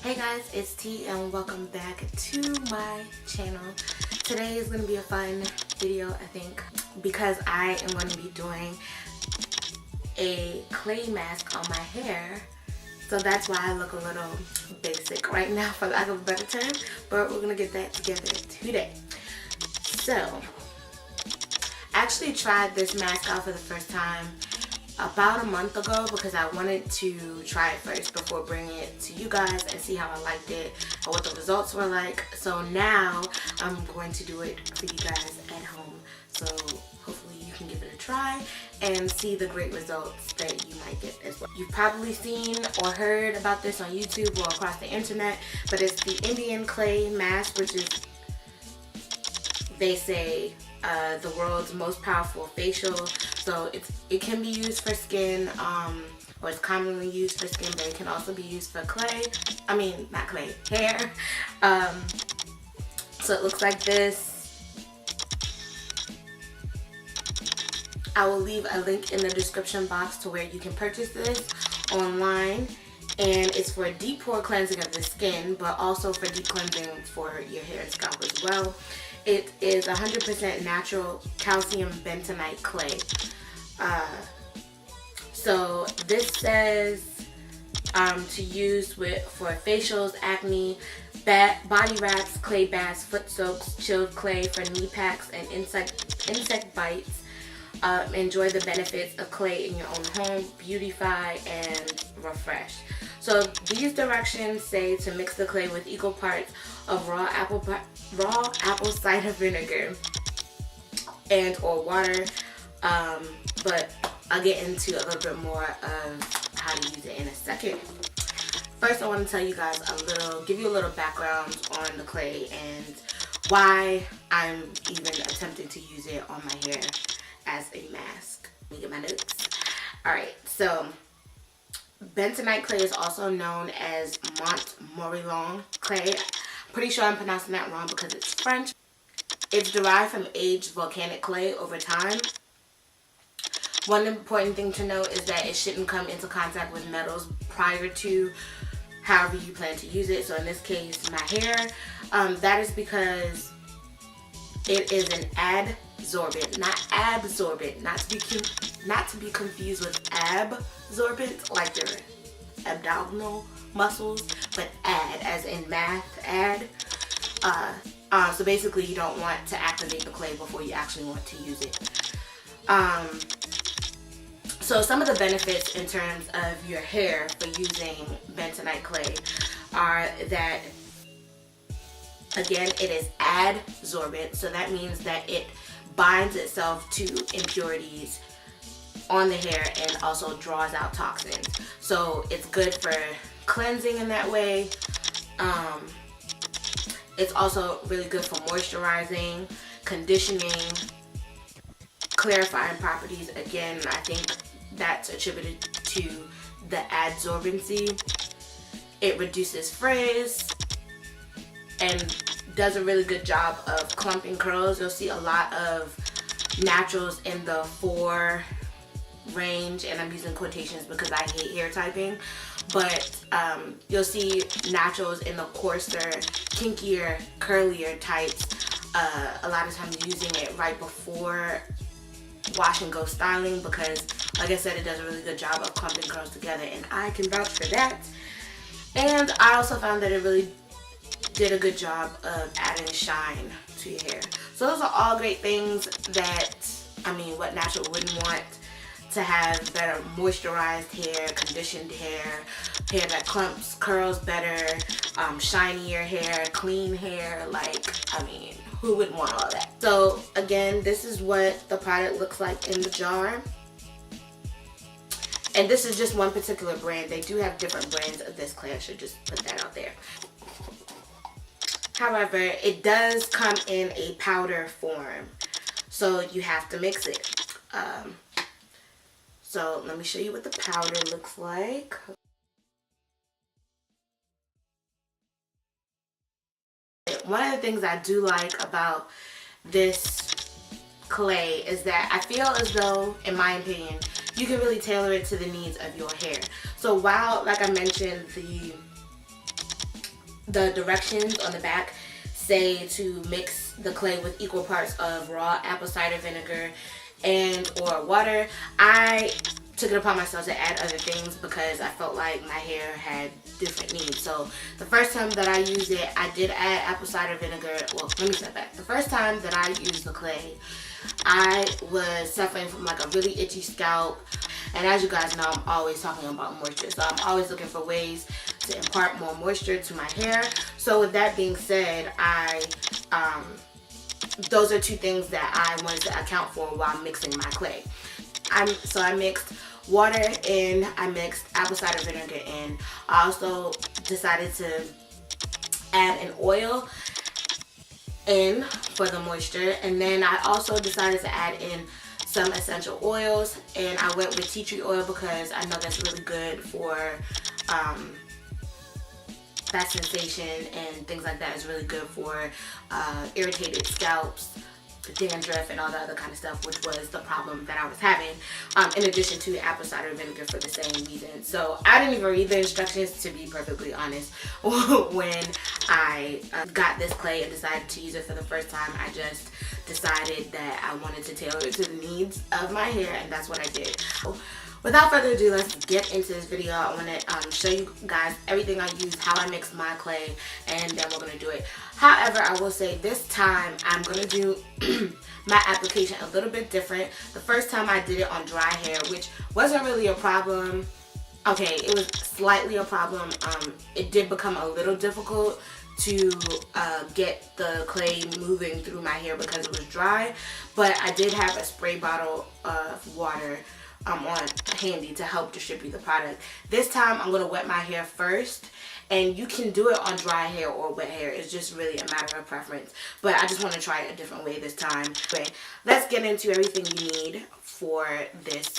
Hey guys, it's T and welcome back to my channel. Today is going to be a fun video, I think, because I am going to be doing a clay mask on my hair. So that's why I look a little basic right now, for lack of a better term, but we're going to get that together today. So, I actually tried this mask out for the first time about a month ago because I wanted to try it first before bringing it to you guys and see how I liked it and what the results were like. So now I'm going to do it for you guys at home. So hopefully you can give it a try and see the great results that you might get as well. You've probably seen or heard about this on YouTube or across the internet, but it's the Indian clay mask, which is, they say, the world's most powerful facial. So it can be used for skin, or it's commonly used for skin, but it can also be used for hair. So it looks like this. I will leave a link in the description box to where you can purchase this online. And it's for deep pore cleansing of the skin, but also for deep cleansing for your hair and scalp as well. It is 100% natural calcium bentonite clay. So this says to use for facials, acne, body wraps, clay baths, foot soaks, chilled clay for knee packs, and insect bites. Enjoy the benefits of clay in your own home, beautify and refresh. So these directions say to mix the clay with equal parts of raw apple cider vinegar and or water, but I'll get into a little bit more of how to use it in a second. First, I want to tell you guys give you a little background on the clay and why I'm even attempting to use it on my hair as a mask. Let me get my notes. Alright, so bentonite clay is also known as Montmorillon clay. I'm pretty sure I'm pronouncing that wrong because it's French. It's derived from aged volcanic clay over time. One important thing to note is that it shouldn't come into contact with metals prior to however you plan to use it. So in this case, my hair, that is because it is an adsorbent, not absorbent, not to be confused with absorbent, like your abdominal muscles, but as in math, so basically you don't want to activate the clay before you actually want to use it. So some of the benefits in terms of your hair for using bentonite clay are that, again, it is adsorbent, so that means that it binds itself to impurities on the hair and also draws out toxins. So it's good for cleansing in that way. It's also really good for moisturizing, conditioning, clarifying properties. Again, I think that's attributed to the adsorbency. It reduces frizz and does a really good job of clumping curls. You'll see a lot of naturals in the 4 range, and I'm using quotations because I hate hair typing, but you'll see naturals in the coarser, kinkier, curlier types, a lot of times using it right before wash and go styling because, like I said, it does a really good job of clumping curls together, and I can vouch for that. And I also found that it really did a good job of adding shine to your hair. So those are all great things that, what natural wouldn't want to have better moisturized hair, conditioned hair, hair that clumps curls better, shinier hair, clean hair, who wouldn't want all that? So again, this is what the product looks like in the jar. And this is just one particular brand. They do have different brands of this clay. I should just put that out there. However, it does come in a powder form, so you have to mix it. So let me show you what the powder looks like. One of the things I do like about this clay is that I feel as though, in my opinion, you can really tailor it to the needs of your hair. So while, like I mentioned, the the directions on the back say to mix the clay with equal parts of raw apple cider vinegar and or water. I took it upon myself to add other things because I felt like my hair had different needs. So the first time that I used it, I did add apple cider vinegar. Well, let me step back. The first time that I used the clay, I was suffering from like a really itchy scalp. And as you guys know, I'm always talking about moisture. So I'm always looking for ways to impart more moisture to my hair. So with that being said, those are two things that I wanted to account for while mixing my clay. So I mixed water in, I mixed apple cider vinegar in. I also decided to add an oil in for the moisture, and then I also decided to add in some essential oils, and I went with tea tree oil because I know that's really good for that sensation, and things like that is really good for irritated scalps, dandruff, and all the other kind of stuff, which was the problem that I was having, in addition to apple cider vinegar for the same reason. So I didn't even read the instructions, to be perfectly honest. When I got this clay and decided to use it for the first time, I just decided that I wanted to tailor it to the needs of my hair, and that's what I did. So, without further ado, let's get into this video. I want to show you guys everything I used, how I mixed my clay, and then we're going to do it. However, I will say this time I'm going to do my application a little bit different. The first time I did it on dry hair, which wasn't really a problem. Okay, it was slightly a problem. It did become a little difficult to get the clay moving through my hair because it was dry, but I did have a spray bottle of water on handy to help distribute the product. This time I'm going to wet my hair first, and you can do it on dry hair or wet hair. It's just really a matter of preference, but I just want to try it a different way this time. Okay, let's get into everything you need for this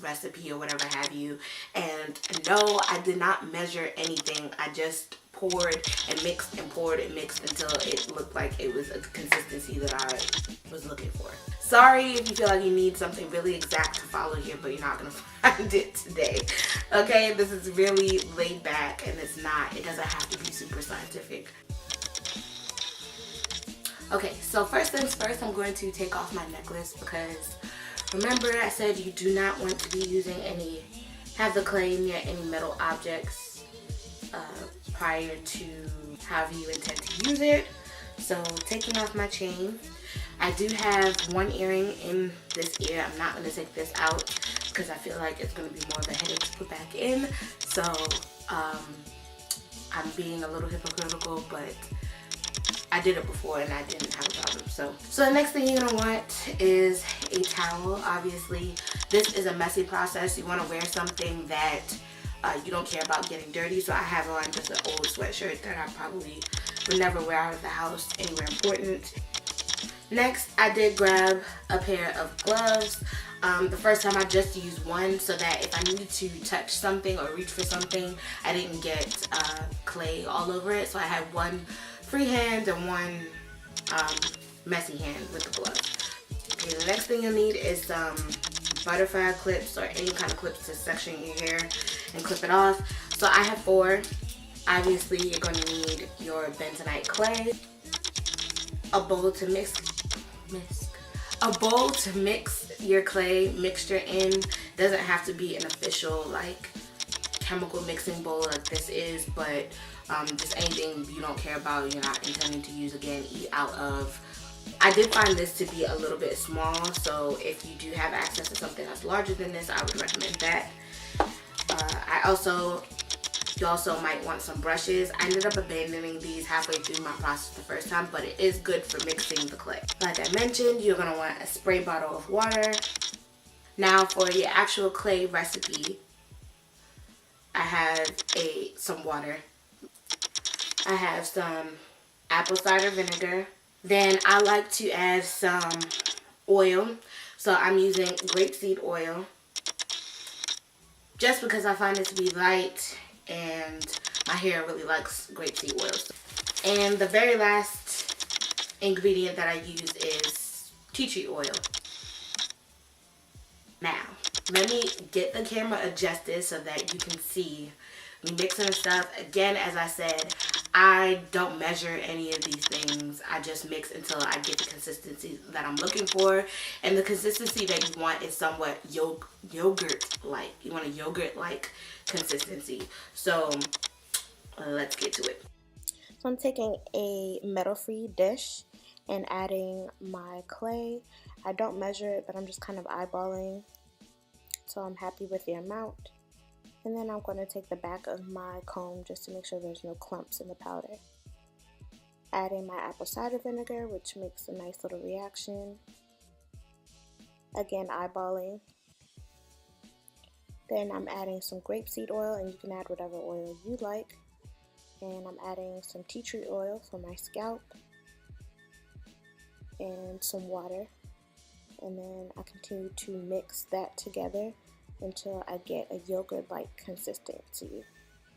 recipe or whatever have you. And no, I did not measure anything. I just poured and mixed and poured and mixed until it looked like it was a consistency that I was looking for. Sorry if you feel like you need something really exact to follow here, but you're not gonna find it today. Okay, this is really laid back, and it doesn't have to be super scientific. Okay, so first things first, I'm going to take off my necklace because remember I said you do not want to be using have the clay near any metal objects prior to however you intend to use it. So taking off my chain, I do have one earring in this ear. I'm not going to take this out because I feel like it's going to be more of a headache to put back in. So I'm being a little hypocritical, but I did it before and I didn't have a problem. So the next thing you're going to want is a towel. Obviously, this is a messy process. You want to wear something that you don't care about getting dirty. So I have on just an old sweatshirt that I probably would never wear out of the house anywhere important. Next, I did grab a pair of gloves. The first time I just used one so that if I needed to touch something or reach for something, I didn't get clay all over it. So I had one free hand and one messy hand with the gloves. Okay, the next thing you'll need is some butterfly clips or any kind of clips to section your hair and clip it off. So I have 4. Obviously, you're going to need your bentonite clay, a bowl to mix your clay mixture in. Doesn't have to be an official like chemical mixing bowl like this is, but just anything you don't care about, you're not intending to use again, eat out of. I did find this to be a little bit small, so if you do have access to something that's larger than this, I would recommend that. You also might want some brushes. I ended up abandoning these halfway through my process the first time, but it is good for mixing the clay. Like I mentioned, you're going to want a spray bottle of water. Now for your actual clay recipe, I have some water. I have some apple cider vinegar. Then I like to add some oil. So I'm using grapeseed oil just because I find it to be light and my hair really likes grapeseed oil. And the very last ingredient that I use is tea tree oil. Now, let me get the camera adjusted so that you can see me mixing the stuff. Again, as I said, I don't measure any of these things. I just mix until I get the consistency that I'm looking for. And the consistency that you want is somewhat yogurt-like. You want a yogurt-like consistency. So let's get to it. So I'm taking a metal-free dish and adding my clay. I don't measure it, but I'm just kind of eyeballing, so I'm happy with the amount. And then I'm going to take the back of my comb just to make sure there's no clumps in the powder. Adding my apple cider vinegar, which makes a nice little reaction. Again, eyeballing. Then I'm adding some grapeseed oil, and you can add whatever oil you like. And I'm adding some tea tree oil for my scalp and some water. And then I continue to mix that together until I get a yogurt-like consistency.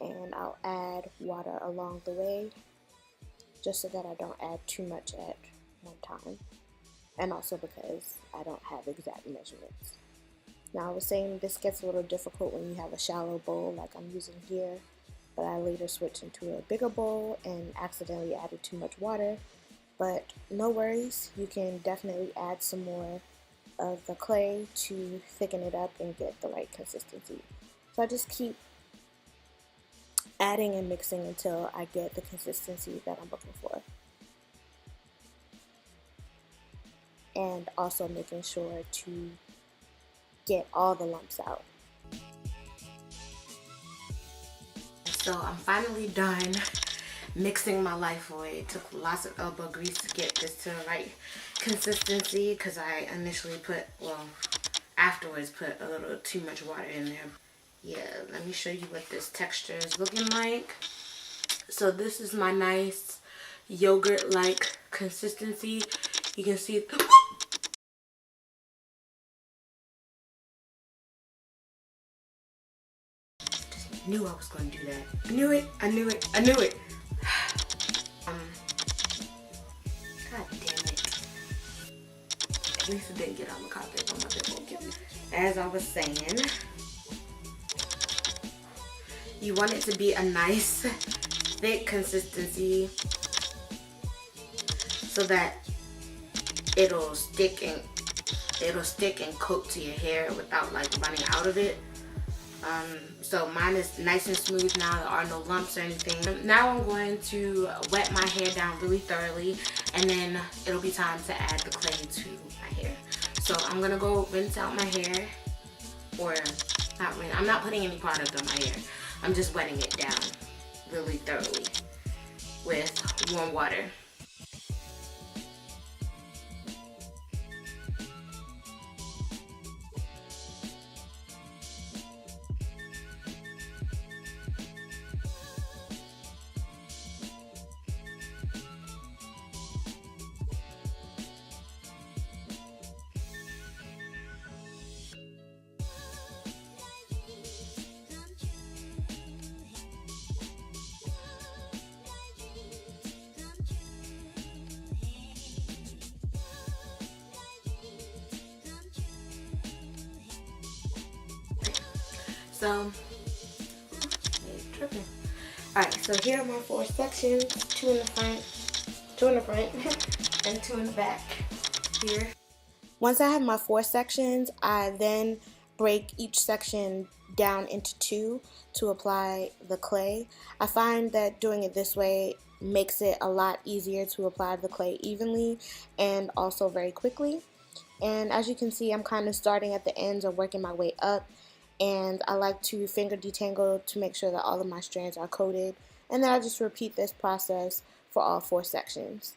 And I'll add water along the way just so that I don't add too much at one time. And also because I don't have exact measurements. Now I was saying this gets a little difficult when you have a shallow bowl like I'm using here, but I later switched into a bigger bowl and accidentally added too much water. But no worries, you can definitely add some more of the clay to thicken it up and get the right consistency. So I just keep adding and mixing until I get the consistency that I'm looking for. And also making sure to get all the lumps out. So I'm finally done mixing my life away. It took lots of elbow grease to get this to the right consistency because I initially afterwards put a little too much water in there. Yeah, let me show you what this texture is looking like. So this is my nice yogurt-like consistency. You can see knew I was going to do that. I knew it. God damn it. At least it didn't get on the carpet on my bed. As I was saying, you want it to be a nice, thick consistency so that it'll stick and coat to your hair without like running out of it. So mine is nice and smooth now. There are no lumps or anything. Now I'm going to wet my hair down really thoroughly, and then it'll be time to add the clay to my hair. So I'm gonna go rinse out my hair, or not rinse. I'm not putting any product on my hair. I'm just wetting it down really thoroughly with warm water. So, tripping. Alright, so here are my 4 sections, 2 in the front, 2 in the front, and 2 in the back here. Once I have my 4 sections, I then break each section down into 2 to apply the clay. I find that doing it this way makes it a lot easier to apply the clay evenly and also very quickly. And as you can see, I'm kind of starting at the ends and working my way up. And I like to finger detangle to make sure that all of my strands are coated. And then I just repeat this process for all 4 sections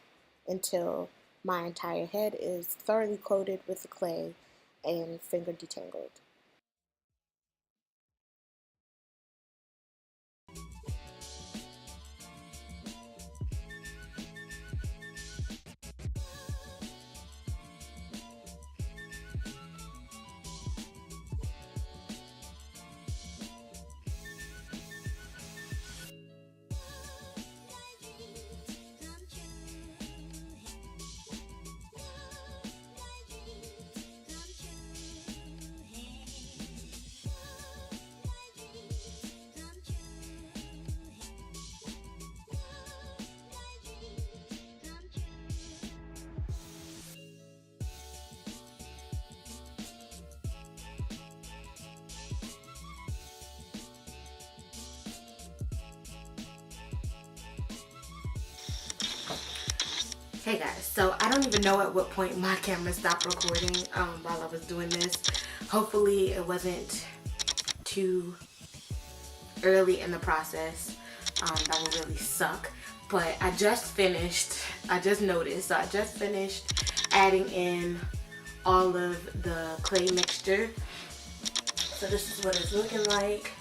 until my entire head is thoroughly coated with the clay and finger detangled. Hey guys, so I don't even know at what point my camera stopped recording while I was doing this. Hopefully it wasn't too early in the process. That would really suck. But I just finished, I just noticed, so I just finished adding in all of the clay mixture. So this is what it's looking like.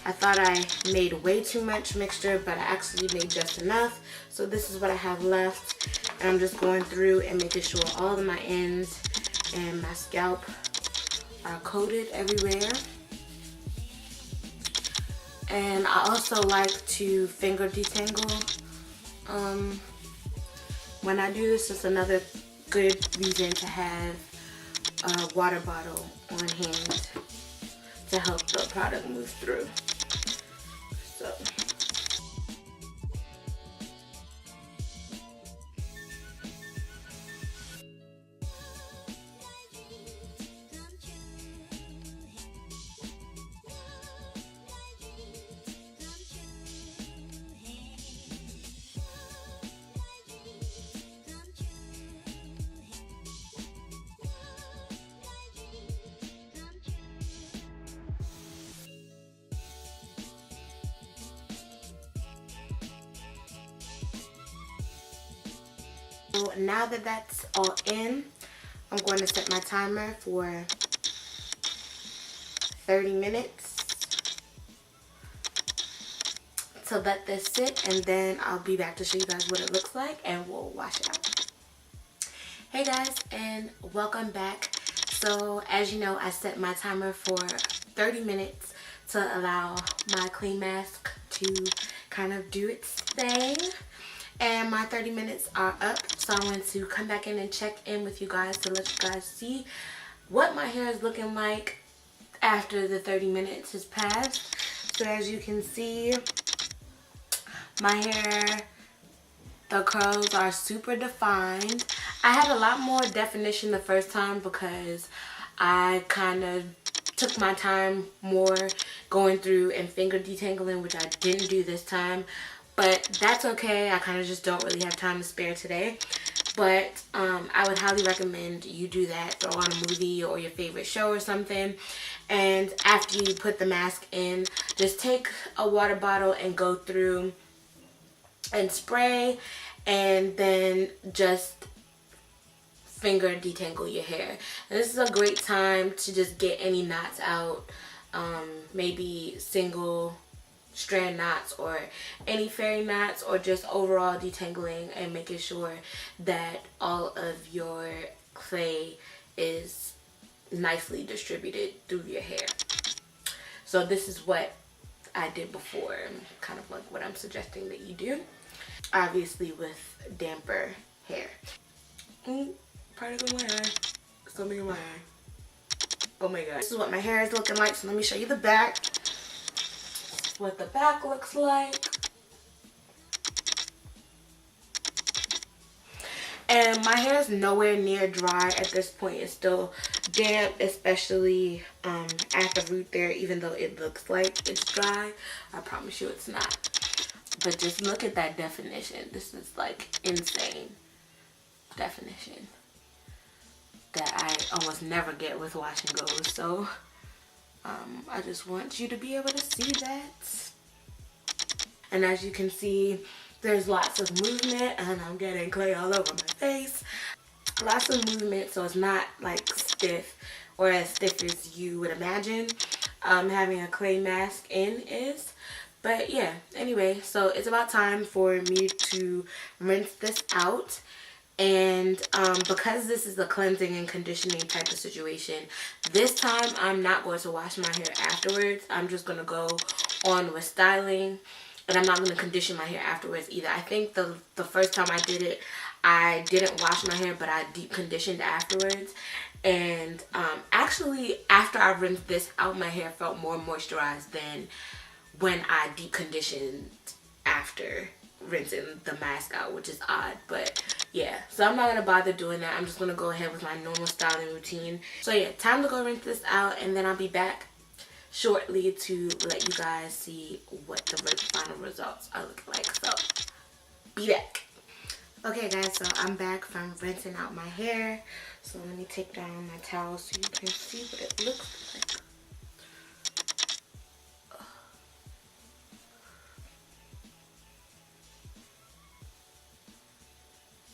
I thought I made way too much mixture, but I actually made just enough. So this is what I have left. And I'm just going through and making sure all of my ends and my scalp are coated everywhere. And I also like to finger detangle. When I do this, it's another good reason to have a water bottle on hand to help the product move through. So. So now that that's all in, I'm going to set my timer for 30 minutes to let this sit, and then I'll be back to show you guys what it looks like and we'll wash it out. Hey guys, and welcome back. So as you know, I set my timer for 30 minutes to allow my clay mask to kind of do its thing. And my 30 minutes are up, so I want to come back in and check in with you guys to let you guys see what my hair is looking like after the 30 minutes has passed. So as you can see, my hair, the curls are super defined. I had a lot more definition the first time because I kind of took my time more going through and finger detangling, which I didn't do this time. But that's okay. I kind of just don't really have time to spare today. But I would highly recommend you do that. Throw on a movie or your favorite show or something. And after you put the mask in, just take a water bottle and go through and spray. And then just finger detangle your hair. And this is a great time to just get any knots out. Maybe single strand knots or any fairy knots, or just overall detangling and making sure that all of your clay is nicely distributed through your hair. So this is what I did before, kind of like what I'm suggesting that you do, obviously with damper hair. Particle in my eye, something in my eye. Oh my god, this is what my hair is looking like. So let me show you the back. What the back looks like. And my hair is nowhere near dry at this point. It's still damp, especially at the root there, even though it looks like it's dry. I promise you it's not. But just look at that definition. This is like insane definition that I almost never get with wash and goes. So I just want you to be able to see that. And as you can see, there's lots of movement, and I'm getting clay all over my face. Lots of movement, so it's not like stiff or as stiff as you would imagine having a clay mask in is. But yeah, anyway, so it's about time for me to rinse this out. And because this is a cleansing and conditioning type of situation, this time I'm not going to wash my hair afterwards. I'm just going to go on with styling, and I'm not going to condition my hair afterwards either. I think the first time I did it, I didn't wash my hair, but I deep conditioned afterwards. And actually, after I rinsed this out, my hair felt more moisturized than when I deep conditioned after rinsing the mask out, which is odd. But yeah, so I'm not going to bother doing that. I'm just going to go ahead with my normal styling routine. So yeah, time to go rinse this out, and then I'll be back shortly to let you guys see what the final results are looking like. So be back. Okay guys, so I'm back from rinsing out my hair. So let me take down my towel so you can see what it looks like.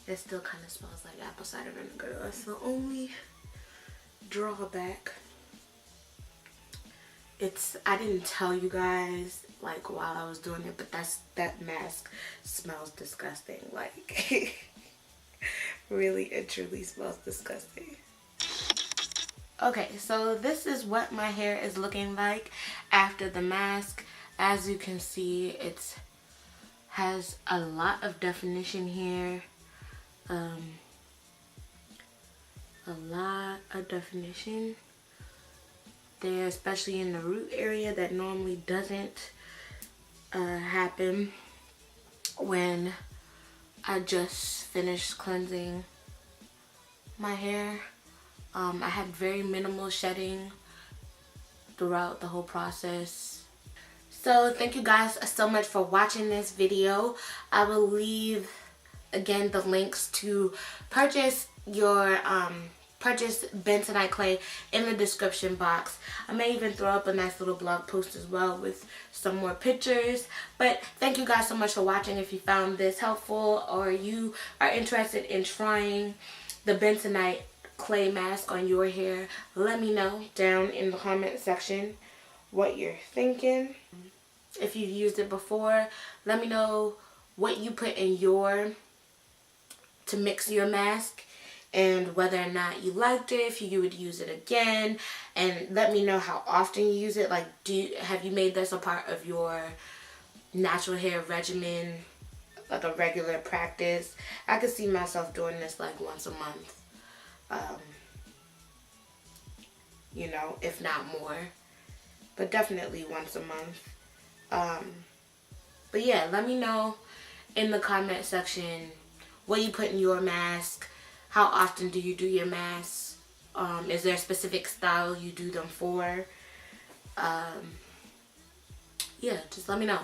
It still kind of smells like apple cider vinegar. That's the only drawback. I didn't tell you guys like while I was doing it, but that mask smells disgusting. Like really, it truly smells disgusting. Okay, so this is what my hair is looking like after the mask. As you can see, it has a lot of definition here. A lot of definition there, especially in the root area. That normally doesn't happen when I just finished cleansing my hair. I had very minimal shedding throughout the whole process. So thank you guys so much for watching this video. I will leave again the links to purchase your purchase bentonite clay in the description box. I may even throw up a nice little blog post as well with some more pictures. But thank you guys so much for watching. If you found this helpful or you are interested in trying the bentonite clay mask on your hair, let me know down in the comment section what you're thinking. If you've used it before, let me know what you put in to mix your mask and whether or not you liked it, if you would use it again, and let me know how often you use it. Like, have you made this a part of your natural hair regimen, like a regular practice? I could see myself doing this like once a month, you know, if not more, but definitely once a month. But yeah, let me know in the comment section what you put in your mask. How often do you do your masks? Is there a specific style you do them for? Yeah, just let me know.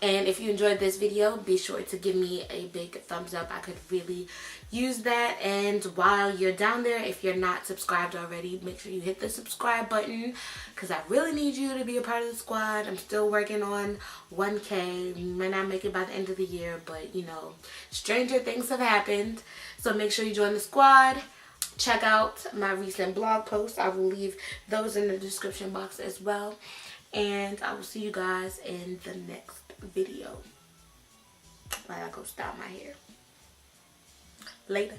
And if you enjoyed this video, be sure to give me a big thumbs up. I could really use that. And while you're down there, if you're not subscribed already, make sure you hit the subscribe button, because I really need you to be a part of the squad. I'm still working on 1K. Might not make it by the end of the year, but you know, stranger things have happened. So make sure you join the squad. Check out my recent blog posts. I will leave those in the description box as well. And I will see you guys in the next video while I go style my hair. Later.